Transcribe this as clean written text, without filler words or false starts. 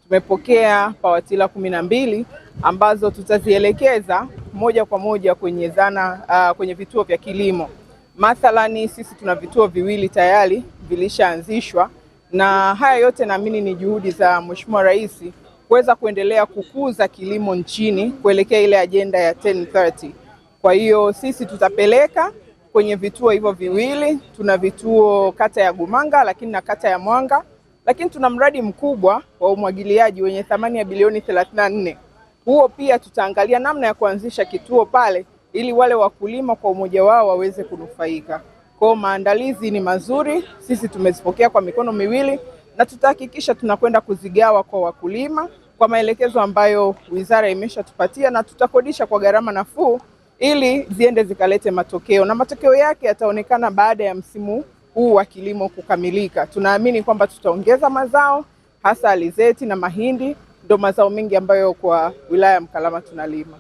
tumepokea pawatila 12 ambazo tutazielekeza moja kwa moja kwenye kwenye vituo vya kilimo. Mathalani sisi tuna vituo viwili tayari vilishaanzishwa, na haya yote naamini ni juhudi za Mheshimiwa Rais kuweza kuendelea kukuza kilimo nchini kuelekea ile ajenda ya 1030. Kwa hiyo sisi tutapeleka kwenye vituo hivyo viwili. Tuna vituo kata ya Gumanga lakini na kata ya Mwanga, lakini tuna mradi mkubwa wa umwagiliaji wenye thamani ya bilioni 34. Huo pia tutaangalia namna ya kuanzisha kituo pale ili wale wakulima kwa umoja wao waweze kunufaika. Kwa maandalizi ni mazuri, sisi tumezipokea kwa mikono miwili na tutahakikisha tunakwenda kuzigawa kwa wakulima kwa maelekezo ambayo wizara imeshatupatia, na tutakodisha kwa gharama nafuu ili ziende zikalete matokeo, na matokeo yake yataonekana baada ya msimu huu wa kilimo kukamilika. Tunaamini kwamba tutaongeza mazao, hasa alizeti na mahindi, ndo mazao mengi ambayo kwa wilaya ya Mkalama tunalima.